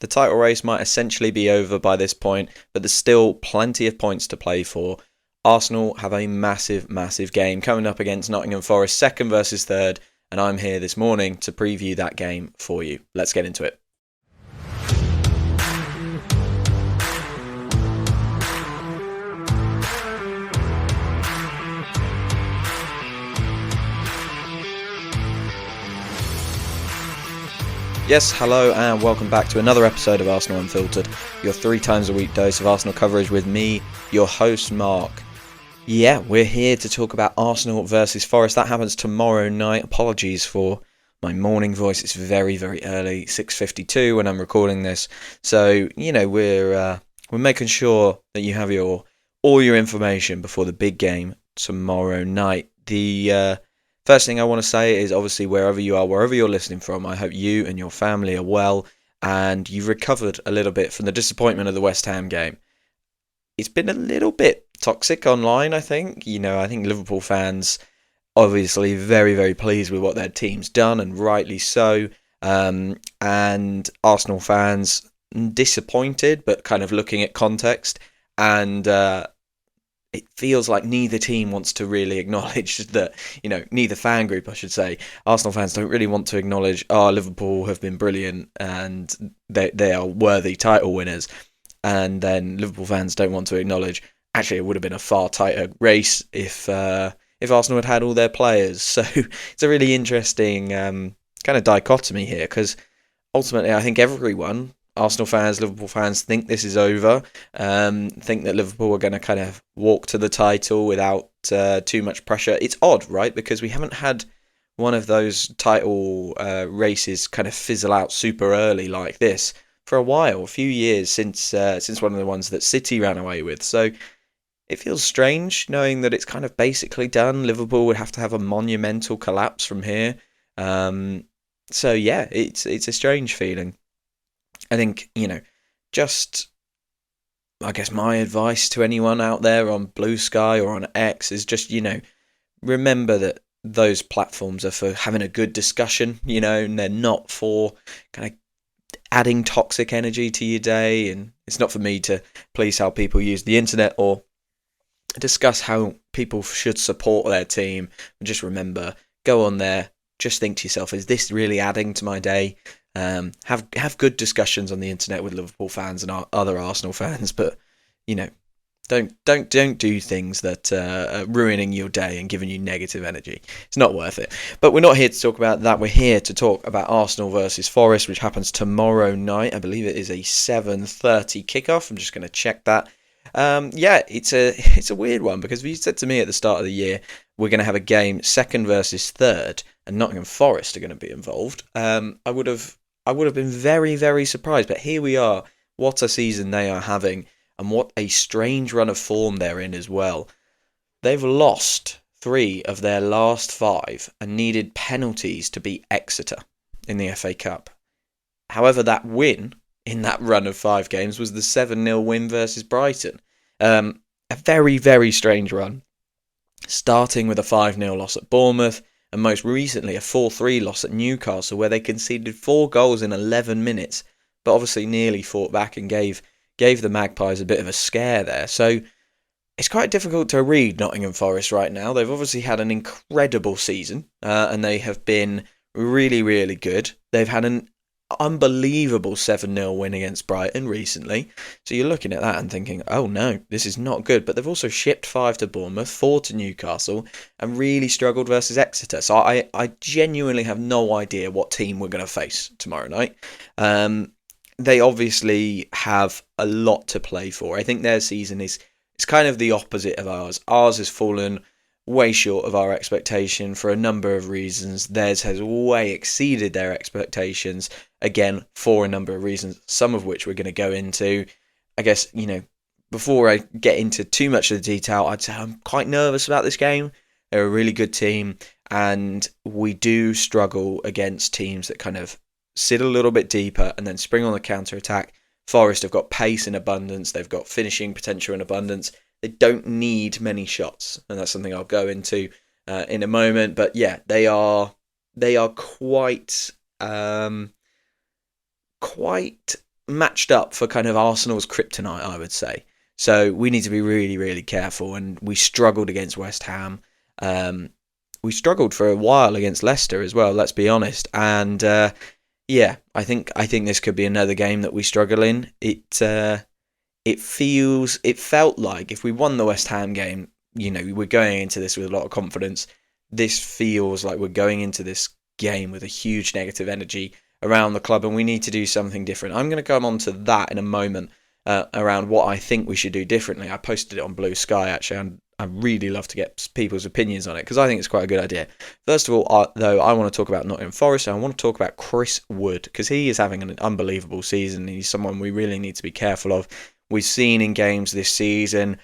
The title race might essentially be over by this point, but there's still plenty of points to play for. Arsenal have a massive, massive game coming up against Nottingham Forest, second versus third, and I'm here this morning to preview that game for you. Let's get into it. Yes, hello and welcome back to another episode of Arsenal Unfiltered, your 3 times a week dose of Arsenal coverage with me, your host Mark. Yeah, we're here to talk about Arsenal versus Forest. That happens tomorrow night. Apologies for my morning voice. It's very, very early, 6:52 when I'm recording this. So, we're making sure that you have all your information before the big game tomorrow night. The first thing I want to say is obviously wherever you are, wherever you're listening from, I hope you and your family are well and you've recovered a little bit from the disappointment of the West Ham game. It's been a little bit toxic online, I think. I think Liverpool fans obviously very, very pleased with what their team's done, and rightly so. And Arsenal fans disappointed, but kind of looking at context. And it feels like neither team wants to really acknowledge that, neither fan group, I should say. Arsenal fans don't really want to acknowledge, Liverpool have been brilliant and they are worthy title winners. And then Liverpool fans don't want to acknowledge, actually, it would have been a far tighter race if Arsenal had had all their players. So it's a really interesting kind of dichotomy here, because ultimately I think everyone, Arsenal fans, Liverpool fans, think this is over, think that Liverpool are going to kind of walk to the title without too much pressure. It's odd, right? Because we haven't had one of those title races kind of fizzle out super early like this for a while, a few years since one of the ones that City ran away with. So it feels strange knowing that it's kind of basically done. Liverpool would have to have a monumental collapse from here. So yeah, it's a strange feeling. I think, I guess my advice to anyone out there on Blue Sky or on X is just, remember that those platforms are for having a good discussion, and they're not for kind of adding toxic energy to your day. And it's not for me to police how people use the internet or discuss how people should support their team. Just remember, go on there, just think to yourself, is this really adding to my day? Have good discussions on the internet with Liverpool fans and other Arsenal fans, but don't do things that are ruining your day and giving you negative energy. It's not worth it. But we're not here to talk about that. We're here to talk about Arsenal versus Forest, which happens tomorrow night. I believe it is a 7:30 kickoff. I'm just going to check that. It's a weird one, because if you said to me at the start of the year we're going to have a game second versus third and Nottingham Forest are going to be involved, I would have been very, very surprised. But here we are. What a season they are having, and what a strange run of form they're in as well. They've lost 3 of their last 5 and needed penalties to beat Exeter in the FA Cup. However, that win in that run of 5 games was the 7-0 win versus Brighton. A very, very strange run, starting with a 5-0 loss at Bournemouth, and most recently a 4-3 loss at Newcastle, where they conceded 4 goals in 11 minutes, but obviously nearly fought back and gave the Magpies a bit of a scare there. So it's quite difficult to read Nottingham Forest right now. They've obviously had an incredible season, and they have been really, really good. They've had an unbelievable 7-0 win against Brighton recently. So you're looking at that and thinking, oh no, this is not good. But they've also shipped 5 to Bournemouth, 4 to Newcastle, and really struggled versus Exeter. So I genuinely have no idea what team we're going to face tomorrow night. They obviously have a lot to play for. I think their season is kind of the opposite of ours. Ours has fallen way short of our expectation for a number of reasons. Theirs has way exceeded their expectations, again, for a number of reasons, some of which we're going to go into. I guess, before I get into too much of the detail, I'd say I'm quite nervous about this game. They're a really good team, and we do struggle against teams that kind of sit a little bit deeper and then spring on the counter-attack. Forest have got pace in abundance. They've got finishing potential in abundance. They don't need many shots, and that's something I'll go into in a moment. But yeah, they are quite matched up for kind of Arsenal's kryptonite, I would say. So we need to be really, really careful. And we struggled against West Ham. We struggled for a while against Leicester as well. Let's be honest. And yeah, I think this could be another game that we struggle in. It felt like if we won the West Ham game, we're going into this with a lot of confidence. This feels like we're going into this game with a huge negative energy around the club, and we need to do something different. I'm going to come on to that in a moment around what I think we should do differently. I posted it on Blue Sky, actually, and I really love to get people's opinions on it because I think it's quite a good idea. First of all, though, I want to talk about Nottingham Forest, and I want to talk about Chris Wood because he is having an unbelievable season. He's someone we really need to be careful of. We've seen in games this season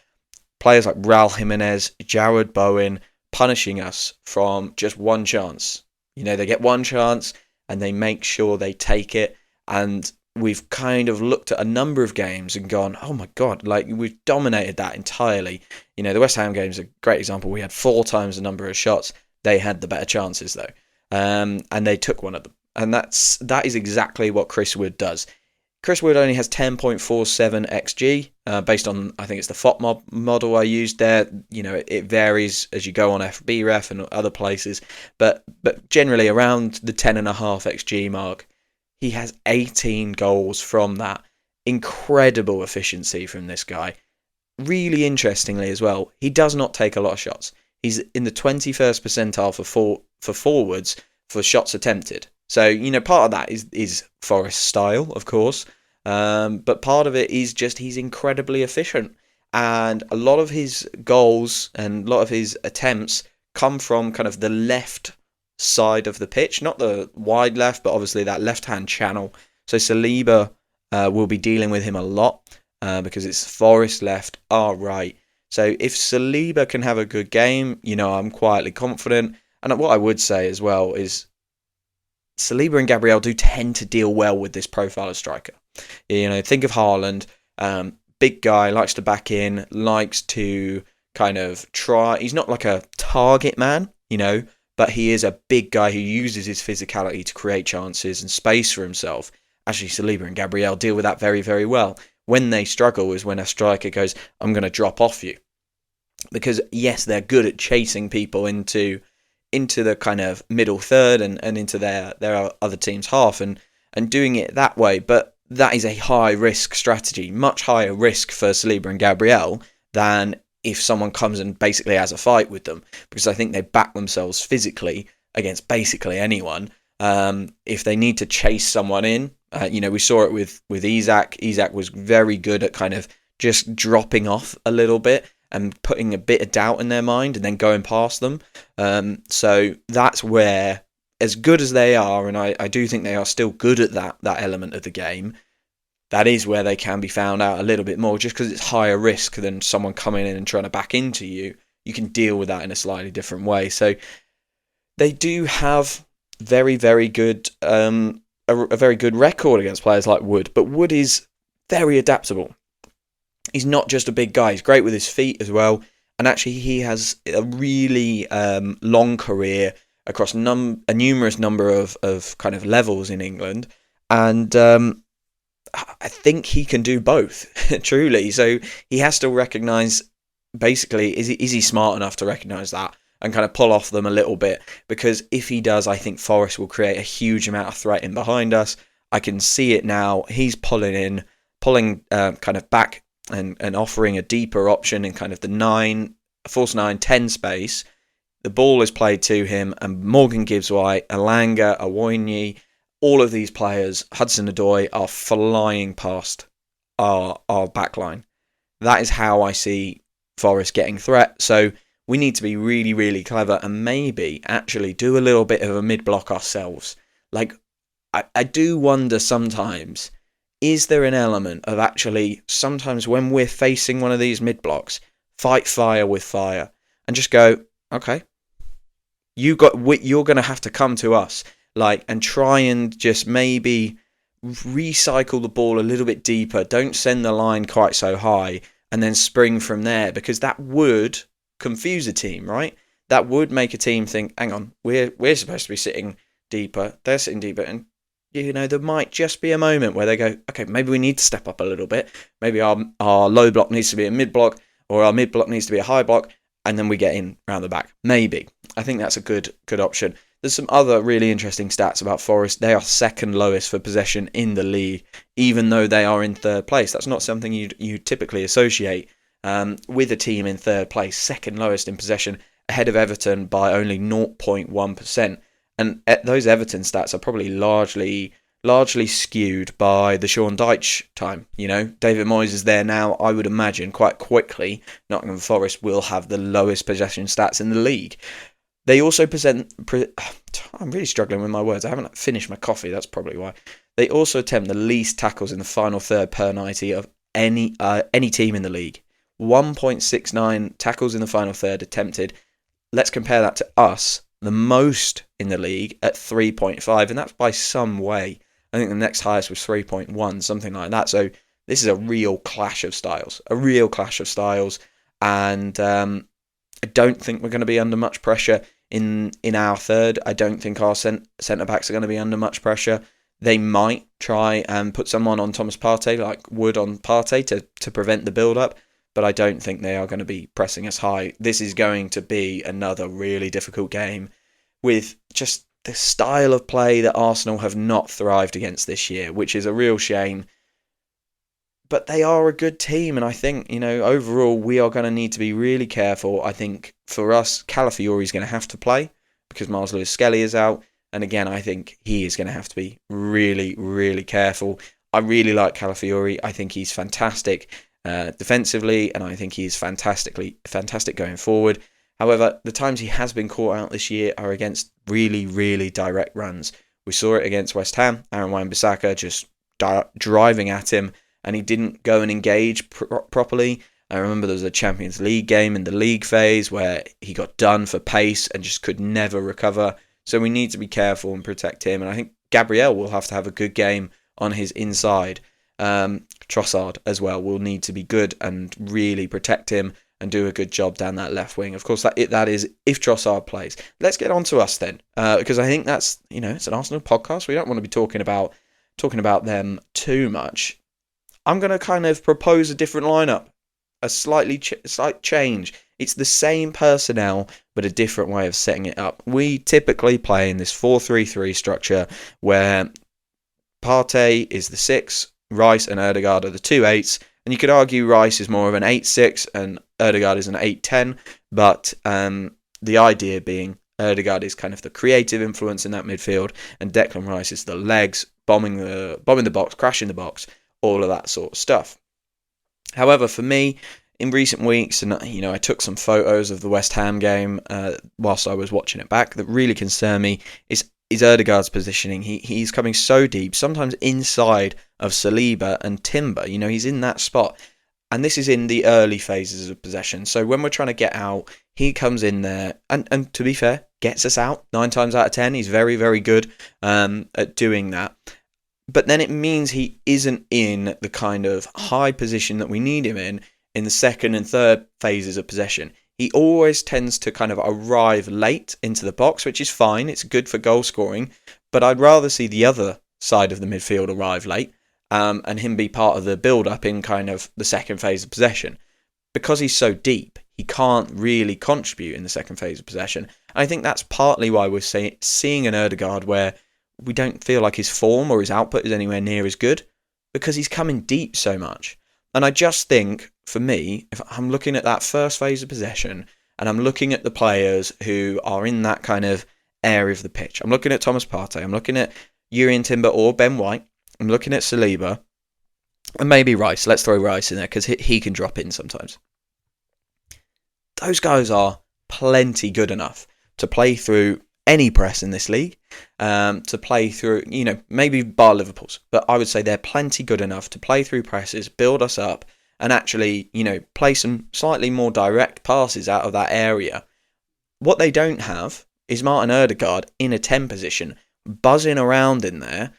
players like Raul Jimenez, Jared Bowen punishing us from just one chance. They get one chance and they make sure they take it. And we've kind of looked at a number of games and gone, oh my God, like we've dominated that entirely. The West Ham game is a great example. We had 4 times the number of shots. They had the better chances though. And they took one of them. And that is exactly what Chris Wood does. Chris Wood only has 10.47 XG, based on, I think it's the FOT model I used there. It varies as you go on FBref and other places, but generally around the 10.5 XG mark. He has 18 goals from that. Incredible efficiency from this guy. Really interestingly as well, he does not take a lot of shots. He's in the 21st percentile for forwards for shots attempted. So, part of that is Forest style, of course. But part of it is just he's incredibly efficient. And a lot of his goals and a lot of his attempts come from kind of the left side of the pitch. Not the wide left, but obviously that left-hand channel. So Saliba will be dealing with him a lot because it's Forest left, our right. So if Saliba can have a good game, I'm quietly confident. And what I would say as well is Saliba and Gabriel do tend to deal well with this profile of striker. Think of Haaland, big guy, likes to back in, likes to kind of try. He's not like a target man, but he is a big guy who uses his physicality to create chances and space for himself. Actually, Saliba and Gabriel deal with that very, very well. When they struggle is when a striker goes, I'm going to drop off you. Because, yes, they're good at chasing people into the kind of middle third and into their other team's half and doing it that way. But that is a high risk strategy, much higher risk for Saliba and Gabriel than if someone comes and basically has a fight with them, because I think they back themselves physically against basically anyone. If they need to chase someone in, we saw it with Isak. Isak was very good at kind of just dropping off a little bit and putting a bit of doubt in their mind and then going past them. So that's where, as good as they are, and I do think they are still good at that element of the game, that is where they can be found out a little bit more, just because it's higher risk than someone coming in and trying to back into you. You can deal with that in a slightly different way. So they do have very, very good, a very good record against players like Wood, but Wood is very adaptable. He's not just a big guy. He's great with his feet as well. And actually, he has a really long career across a numerous number of kind of levels in England. And I think he can do both, truly. So he has to recognise, basically, is he smart enough to recognise that and kind of pull off them a little bit? Because if he does, I think Forest will create a huge amount of threat in behind us. I can see it now. He's pulling kind of back and offering a deeper option in kind of the false 9-10 space. The ball is played to him, and Morgan Gibbs-White, Elanga, Awoniyi, all of these players, Hudson-Odoi, are flying past our backline. That is how I see Forest getting threat. So we need to be really, really clever and maybe actually do a little bit of a mid-block ourselves. Like, I do wonder sometimes, is there an element of actually, sometimes when we're facing one of these mid-blocks, fight fire with fire and just go, okay, you're going to have to come to us, and try and just maybe recycle the ball a little bit deeper. Don't send the line quite so high and then spring from there, because that would confuse a team, right? That would make a team think, hang on, we're supposed to be sitting deeper. They're sitting deeper, and there might just be a moment where they go, okay, maybe we need to step up a little bit. Maybe our low block needs to be a mid block, or our mid block needs to be a high block, and then we get in round the back. Maybe. I think that's a good option. There's some other really interesting stats about Forest. They are second lowest for possession in the league, even though they are in third place. That's not something you typically associate with a team in third place, second lowest in possession, ahead of Everton by only 0.1%. And those Everton stats are probably largely skewed by the Sean Dyche time. David Moyes is there now. I would imagine quite quickly Nottingham Forest will have the lowest possession stats in the league. They also I'm really struggling with my words. I haven't finished my coffee. That's probably why. They also attempt the least tackles in the final third per 90 of any team in the league. 1.69 tackles in the final third attempted. Let's compare that to us, the most in the league at 3.5, and that's by some way. I think the next highest was 3.1, something like that. So this is a real clash of styles, and I don't think we're going to be under much pressure in our third. I don't think our centre backs are going to be under much pressure. They might try and put someone on Thomas Partey, like Wood on Partey, to prevent the build-up, but I don't think they are going to be pressing us high. This is going to be another really difficult game with just the style of play that Arsenal have not thrived against this year, which is a real shame. But they are a good team, and I think, overall we are going to need to be really careful. I think for us, Calafiori is going to have to play because Miles Lewis-Skelly is out, and again, I think he is going to have to be really, really careful. I really like Calafiori. I think he's fantastic defensively, and I think he's fantastic going forward. However, the times he has been caught out this year are against really, really direct runs. We saw it against West Ham, Aaron Wan-Bissaka just driving at him, and he didn't go and engage properly. I remember there was a Champions League game in the league phase where he got done for pace and just could never recover. So we need to be careful and protect him. And I think Gabriel will have to have a good game on his inside. Trossard as well will need to be good and really protect him and do a good job down that left wing. Of course, that is if Trossard plays. Let's get on to us then, because I think that's it's an Arsenal podcast. We don't want to be talking about them too much. I'm going to kind of propose a different lineup, a slight change. It's the same personnel, but a different way of setting it up. We typically play in this 4-3-3 structure where Partey is the 6, Rice and Odegaard are the 2 8s, and you could argue Rice is more of an 8-6 and Odegaard is an 8-10, but the idea being Odegaard is kind of the creative influence in that midfield, and Declan Rice is the legs, bombing the box, crashing the box, all of that sort of stuff. However, for me, in recent weeks, and I took some photos of the West Ham game whilst I was watching it back, that really concern me is Odegaard's positioning. He's coming so deep, sometimes inside of Saliba and Timber. He's in that spot. And this is in the early phases of possession. So when we're trying to get out, he comes in there and to be fair, gets us out 9 times out of 10. He's very, very good at doing that. But then it means he isn't in the kind of high position that we need him in the second and third phases of possession. He always tends to kind of arrive late into the box, which is fine. It's good for goal scoring. But I'd rather see the other side of the midfield arrive late and him be part of the build-up in kind of the second phase of possession. Because he's so deep, he can't really contribute in the second phase of possession. I think that's partly why we're seeing an Odegaard where we don't feel like his form or his output is anywhere near as good because he's coming deep so much. And I just think, for me, if I'm looking at that first phase of possession and I'm looking at the players who are in that kind of area of the pitch, I'm looking at Thomas Partey, I'm looking at Jurrien Timber or Ben White, I'm looking at Saliba, and maybe Rice. Let's throw Rice in there because he can drop in sometimes. Those guys are plenty good enough to play through any press in this league, to play through, maybe bar Liverpool's, but I would say they're plenty good enough to play through presses, build us up, and actually, play some slightly more direct passes out of that area. What they don't have is Martin Odegaard in a 10 position, buzzing around in there,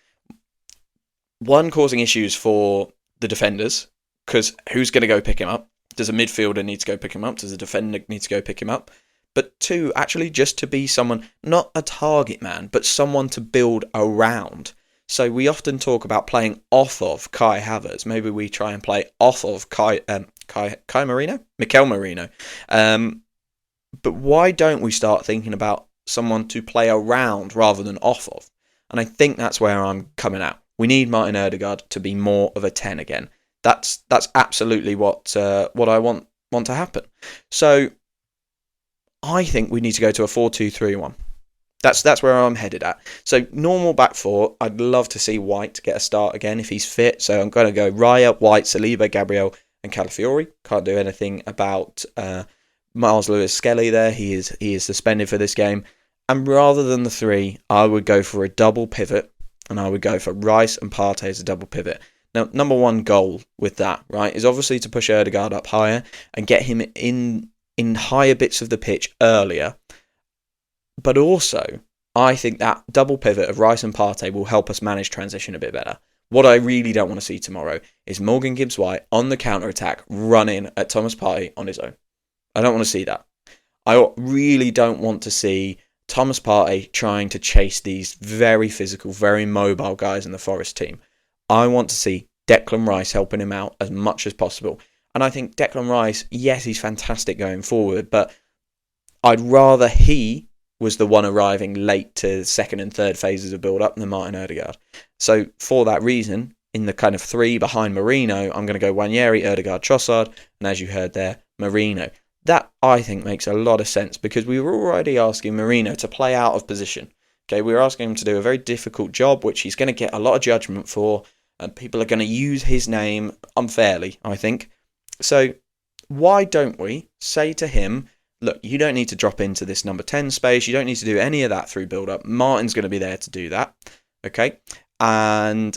one, causing issues for the defenders, because who's going to go pick him up? Does a midfielder need to go pick him up? Does a defender need to go pick him up? But 2, actually just to be someone, not a target man, but someone to build around. So we often talk about playing off of Kai Havertz. Maybe we try and play off of Mikel Merino. But why don't we start thinking about someone to play around rather than off of? And I think that's where I'm coming at. We need Martin Odegaard to be more of a 10 again. That's absolutely what I want to happen. So I think we need to go to a 4-2-3-1. That's where I'm headed at. So normal back four, I'd love to see White get a start again if he's fit. So I'm going to go Raya, White, Saliba, Gabriel and Calafiori. Can't do anything about Miles Lewis-Skelly there. He is suspended for this game. And rather than the three, I would go for a double pivot. And I would go for Rice and Partey as a double pivot. Now, number one goal with that, right, is obviously to push Odegaard up higher and get him in higher bits of the pitch earlier. But also, I think that double pivot of Rice and Partey will help us manage transition a bit better. What I really don't want to see tomorrow is Morgan Gibbs-White on the counter-attack running at Thomas Partey on his own. I don't want to see that. I really don't want to see Thomas Partey trying to chase these very physical, very mobile guys in the Forest team. I want to see Declan Rice helping him out as much as possible. And I think Declan Rice, yes, he's fantastic going forward, but I'd rather he was the one arriving late to second and third phases of build-up than Martin Odegaard. So for that reason, in the kind of three behind Merino, I'm going to go Nwaneri, Odegaard, Trossard, and as you heard there, Merino. That, I think, makes a lot of sense because we were already asking Merino to play out of position. Okay, we were asking him to do a very difficult job, which he's going to get a lot of judgment for, and people are going to use his name unfairly, I think. So why don't we say to him, look, you don't need to drop into this number 10 space. You don't need to do any of that through build-up. Martin's going to be there to do that. Okay? And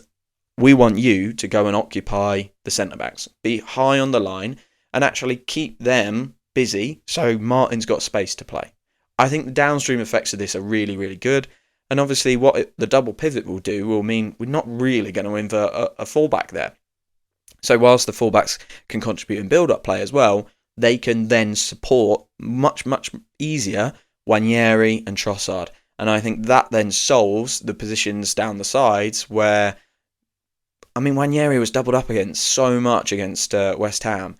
we want you to go and occupy the centre-backs. Be high on the line and actually keep them busy so Martin's got space to play. I think the downstream effects of this are really, really good. And obviously what the double pivot will do will mean we're not really going to invert a fullback there. So whilst the fullbacks can contribute in build-up play as well, they can then support much, much easier Nwaneri and Trossard. And I think that then solves the positions down the sides where, I mean, Nwaneri was doubled up against so much against West Ham.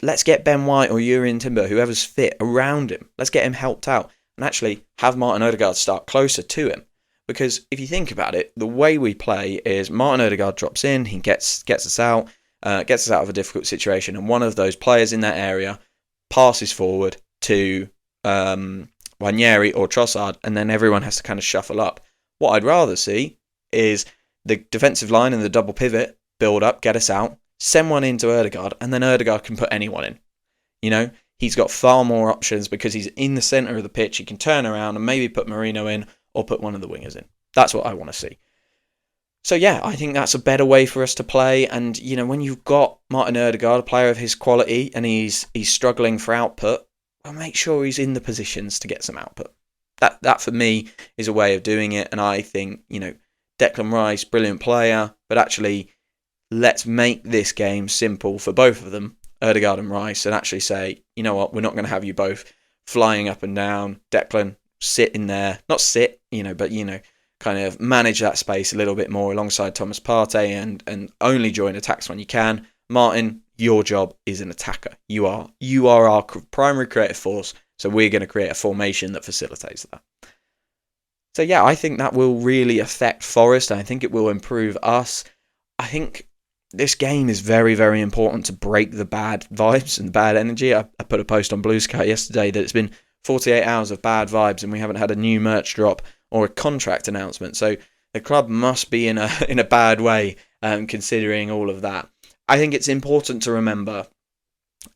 Let's get Ben White or Urian Timber, whoever's fit, around him. Let's get him helped out and actually have Martin Odegaard start closer to him. Because if you think about it, the way we play is Martin Odegaard drops in, he gets us out of a difficult situation, and one of those players in that area passes forward to Nwaneri or Trossard, and then everyone has to kind of shuffle up. What I'd rather see is the defensive line and the double pivot build up, get us out, send one into Odegaard, and then Odegaard can put anyone in. You know, he's got far more options because he's in the centre of the pitch. He can turn around and maybe put Merino in or put one of the wingers in. That's what I want to see. So yeah, I think that's a better way for us to play. And, you know, when you've got Martin Odegaard, a player of his quality, and he's struggling for output, well, make sure he's in the positions to get some output. That for me is a way of doing it. And I think, you know, Declan Rice, brilliant player, but actually let's make this game simple for both of them, Odegaard and Rice, and actually say, you know what, we're not going to have you both flying up and down. Declan, sit in there. Not sit, you know, but, you know, kind of manage that space a little bit more alongside Thomas Partey and only join attacks when you can. Martin, your job is an attacker. You are our primary creative force, so we're going to create a formation that facilitates that. So yeah, I think that will really affect Forest. I think it will improve us. I think this game is very, very important to break the bad vibes and the bad energy. I put a post on Blue Sky yesterday that it's been 48 hours of bad vibes and we haven't had a new merch drop or a contract announcement. So the club must be in a bad way, considering all of that. I think it's important to remember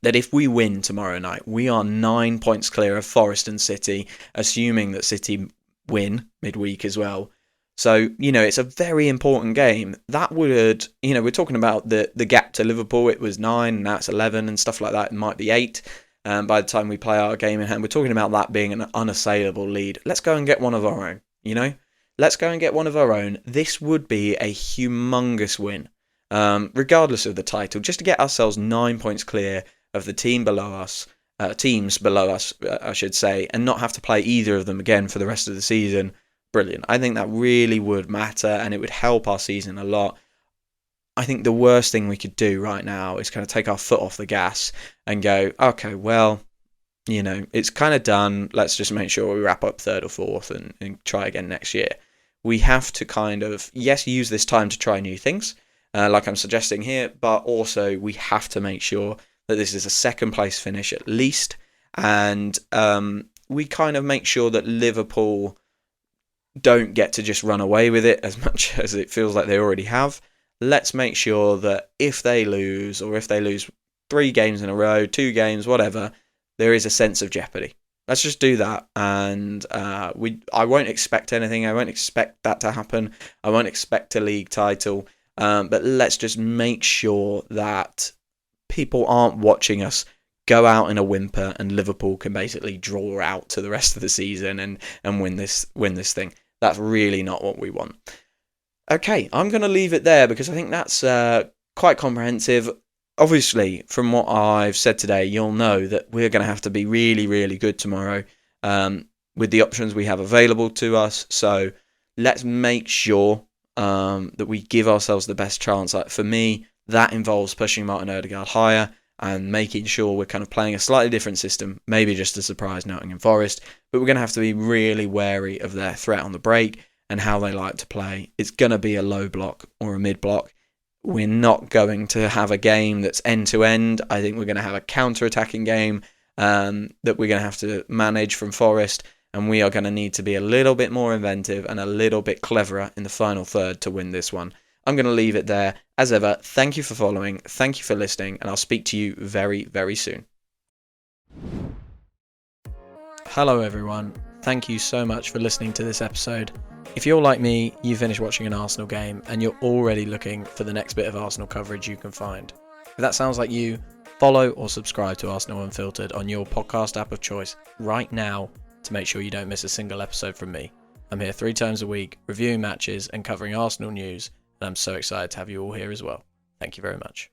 that if we win tomorrow night, we are 9 points clear of Forest and City, assuming that City win midweek as well. So, you know, it's a very important game. That would, you know, we're talking about the gap to Liverpool. It was 9, and now it's 11 and stuff like that. It might be 8 by the time we play our game in hand. We're talking about that being an unassailable lead. Let's go and get one of our own, you know? Let's go and get one of our own. This would be a humongous win, regardless of the title, just to get ourselves 9 points clear of the teams below us, I should say, and not have to play either of them again for the rest of the season. brilliant. I think that really would matter, and it would help our season a lot. I think the worst thing we could do right now is kind of take our foot off the gas and go, okay, well, it's kind of done. Let's just make sure we wrap up 3rd or 4th and try again next year. We have to kind of, yes, use this time to try new things, like I'm suggesting here, but also we have to make sure that this is a 2nd place finish at least, and we kind of make sure that Liverpool don't get to just run away with it as much as it feels like they already have. Let's make sure that if they lose, or if they lose 3 games in a row, 2 games, whatever, there is a sense of jeopardy. Let's just do that, and I won't expect anything. I won't expect that to happen. I won't expect a league title, but let's just make sure that people aren't watching us go out in a whimper and Liverpool can basically draw out to the rest of the season and win this thing. That's really not what we want. Okay, I'm going to leave it there because I think that's quite comprehensive. Obviously, from what I've said today, you'll know that we're going to have to be really, really good tomorrow with the options we have available to us. So let's make sure that we give ourselves the best chance. Like for me, that involves pushing Martin Odegaard higher and making sure we're kind of playing a slightly different system, maybe just to surprise Nottingham Forest. But we're going to have to be really wary of their threat on the break and how they like to play. It's going to be a low block or a mid block. We're not going to have a game that's end-to-end. I think we're going to have a counter-attacking game that we're going to have to manage from Forest, and we are going to need to be a little bit more inventive and a little bit cleverer in the final third to win this one. I'm going to leave it there. As ever, thank you for following, thank you for listening, and I'll speak to you very, very soon. Hello everyone. Thank you so much for listening to this episode. If you're like me, you finished watching an Arsenal game and you're already looking for the next bit of Arsenal coverage you can find. If that sounds like you, follow or subscribe to Arsenal Unfiltered on your podcast app of choice right now to make sure you don't miss a single episode from me. I'm here 3 times a week, reviewing matches and covering Arsenal news, and I'm so excited to have you all here as well. Thank you very much.